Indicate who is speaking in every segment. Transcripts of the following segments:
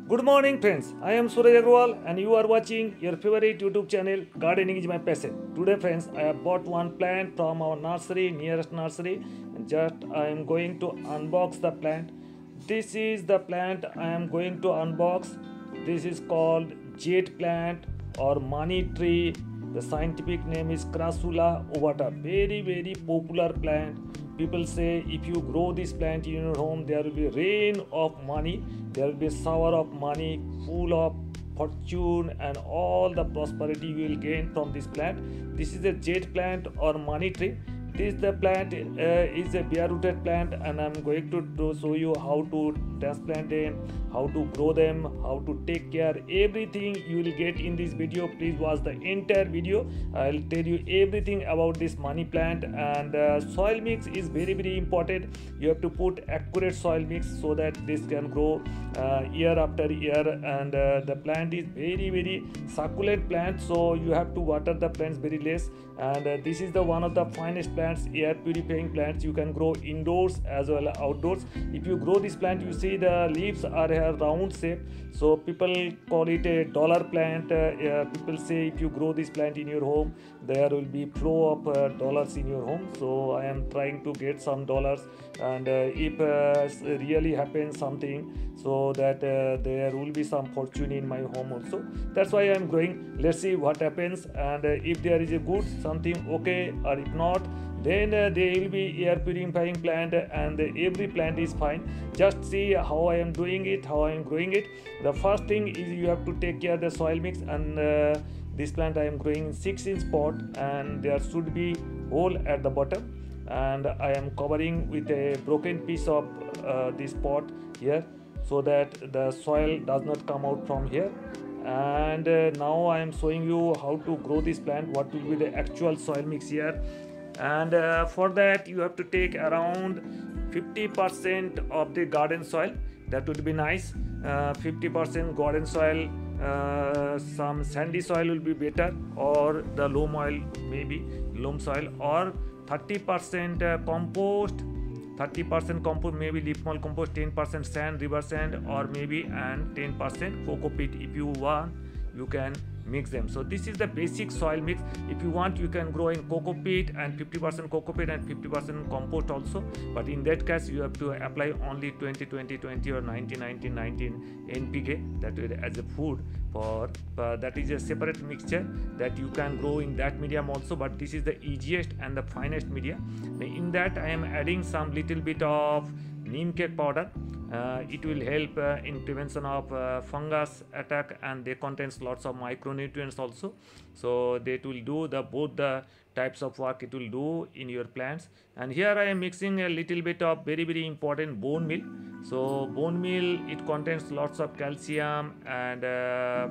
Speaker 1: Good morning, friends. I am Suraj Agrawal, and you are watching your favorite YouTube channel, Gardening is My Passion. Today, friends, I have bought one plant from our nursery, nearest nursery, and just I am going to unbox the plant. This is the plant I am going to unbox. This is called jade plant or money tree. The scientific name is Crassula ovata. Very popular plant. People say if you grow this plant in your home, there will be rain of money, there will be shower of money, full of fortune, and all the prosperity you will gain from this plant. This is a jade plant or money tree. This the plant is a bare rooted plant, and I'm going to show you how to transplant them, how to grow them, how to take care. Everything you will get in this video. Please watch the entire video. I'll tell you everything about this money plant. And soil mix is very important. You have to put accurate soil mix so that this can grow year after year. And the plant is very succulent plant, so you have to water the plants very less. And this is the one of the finest plants, air purifying plants. You can grow indoors as well as outdoors. If you grow this plant, you see the leaves are a round shape, so people call it a dollar plant. People say if you grow this plant in your home, there will be flow of dollars in your home. So I am trying to get some dollars, and if really happens something, so that there will be some fortune in my home also. That's why I am growing. Let's see what happens, and if there is a good something, okay, or if not, then there will be air purifying plant, and every plant is fine. Just see how I am doing it, how I am growing it. The first thing is you have to take care of the soil mix, and this plant I am growing in 6-inch pot, and there should be hole at the bottom, and I am covering with a broken piece of this pot here, so that the soil does not come out from here. And now I am showing you how to grow this plant, what will be the actual soil mix here. And for that you have to take around 50% of the garden soil. That would be nice. 50% garden soil. Some sandy soil will be better, or the loam oil, maybe loam soil, or 30% compost, 30% compost, maybe leaf mold compost, 10% sand, river sand, or maybe and 10% coco peat. If you want, you can mix them. So this is the basic soil mix. If you want, you can grow in coco peat, and 50% coco peat and 50% compost also, but in that case you have to apply only 20 or 19 NPK, that is as a food for that is a separate mixture that you can grow in that medium also. But this is the easiest and the finest media. In that I am adding some little bit of neem cake powder. It will help in prevention of fungus attack, and they contains lots of micronutrients also, so that will do the both the types of work it will do in your plants. And here I am mixing a little bit of very important bone meal. So bone meal, it contains lots of calcium and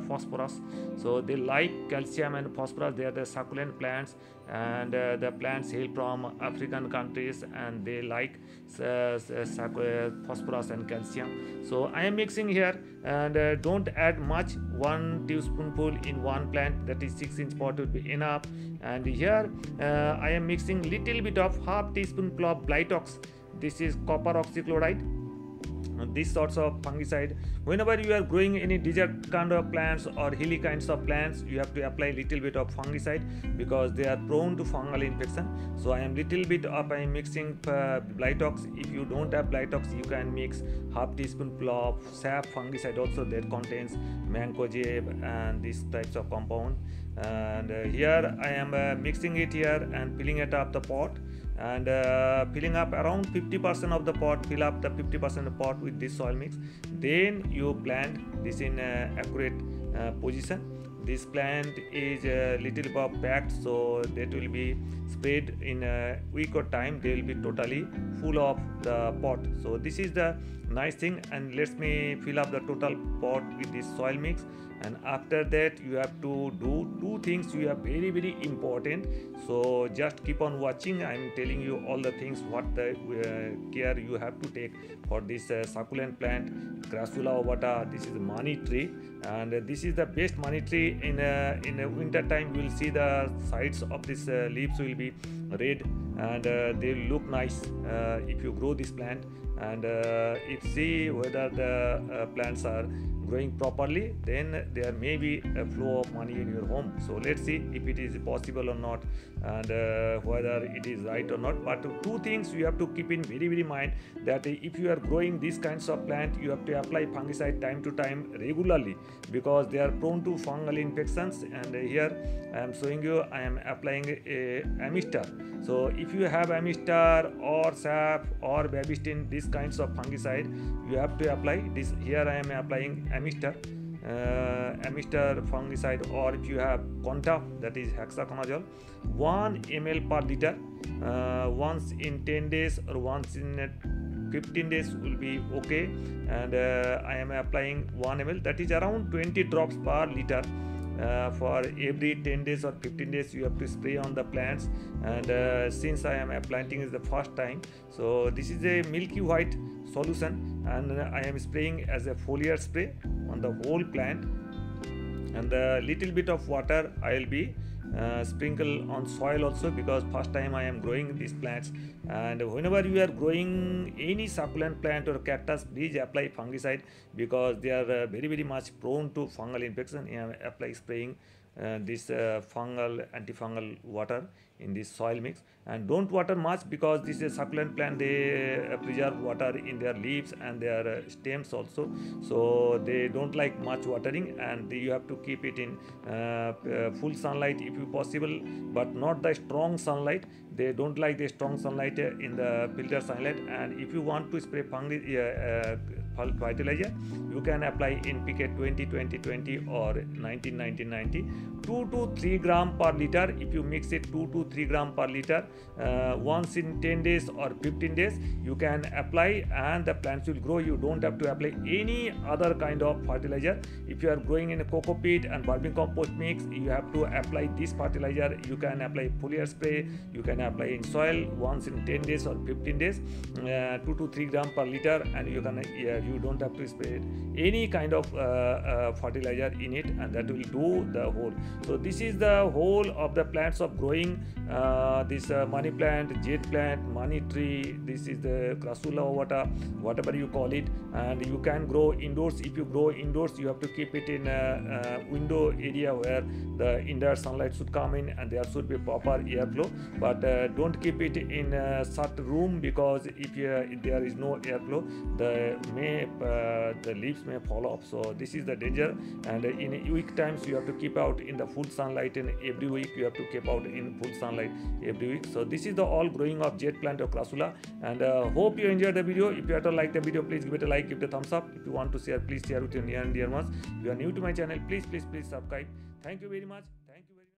Speaker 1: phosphorus, so they like calcium and phosphorus. They are the succulent plants, and the plants hail from African countries, and they like phosphorus and calcium. So I am mixing here, and don't add much. 1 teaspoonful in one plant, that is 6-inch pot, would be enough. And here I am mixing little bit of half teaspoonful of Blitox. This is copper oxychloride. These sorts of fungicide, whenever you are growing any desert kind of plants or hilly kinds of plants, you have to apply little bit of fungicide, because they are prone to fungal infection. So I am little bit of I am mixing Blitox. If you don't have Blitox, you can mix half teaspoonful of sap fungicide also, that contains mancozeb and these types of compound. And here I am mixing it here and filling it up the pot, and filling up around 50% of the pot. Fill up the 50% of the pot with this soil mix. Then you plant this in accurate position. This plant is a little bit packed, so that will be spread in a week or time. They will be totally full of the pot. So this is the nice thing. And let me fill up the total pot with this soil mix. And after that you have to do two things. You are very important, so just keep on watching. I am telling you all the things, what the care you have to take for this succulent plant, Crassula ovata. This is money tree, and this is the best money tree. In winter time you will see the sides of this leaves will be red, and they look nice if you grow this plant. and if see whether the plants are growing properly, then there may be a flow of money in your home. So let's see if it is possible or not, and whether it is right or not. But two things you have to keep in very mind, that if you are growing these kinds of plant, you have to apply fungicide time to time regularly, because they are prone to fungal infections. And here I am showing you, I am applying a Amistar. So if you have Amistar or SAP or Babistin, these kinds of fungicide, you have to apply this. Here I am applying Amistar, Amistar fungicide, or if you have Conta, that is hexaconazole, 1 ml per liter, once in 10 days or once in 15 days will be okay. And I am applying 1 ml, that is around 20 drops per liter. For every 10 days or 15 days you have to spray on the plants. And since I am planting is the first time, so this is a milky white solution, and I am spraying as a foliar spray on the whole plant. And a little bit of water I will be sprinkle on soil also, because first time I am growing these plants. And whenever you are growing any succulent plant or cactus, please apply fungicide, because they are very much prone to fungal infection. Apply spraying this fungal antifungal water in this soil mix. And don't water much, because this is a succulent plant, they preserve water in their leaves and their stems also, so they don't like much watering. And you have to keep it in full sunlight if you possible, but not the strong sunlight. They don't like the strong sunlight in the filter sunlight. And if you want to spray fertilizer, you can apply NPK 20-20-20 or 19-19-90, 2 to 3 gram per liter. If you mix it 2 to 3 gram per liter once in 10 days or 15 days, you can apply, and the plants will grow. You don't have to apply any other kind of fertilizer. If you are growing in a coco peat and vermicompost mix, you have to apply this fertilizer. You can apply foliar spray, you can apply in soil once in 10 days or 15 days, 2 to 3 gram per liter, and you can you don't have to spray any kind of fertilizer in it, and that will do the whole. So this is the whole of the plants of growing this money plant, jade plant, money tree. This is the crassula ovata, whatever you call it. And you can grow indoors. If you grow indoors, you have to keep it in a window area where the indirect sunlight should come in, and there should be proper airflow. But don't keep it in a shut room, because if there is no airflow, the leaves may fall off. So this is the danger. And in week times, you have to keep out in the full sunlight, and every week you have to keep out in full sunlight every week. So this is the all growing of jade plant of crassula. And hope you enjoyed the video. If you like the video, please give it a like, give it a thumbs up. If you want to share, please share with your near and dear ones. If you are new to my channel, please subscribe. Thank you very much. Thank you.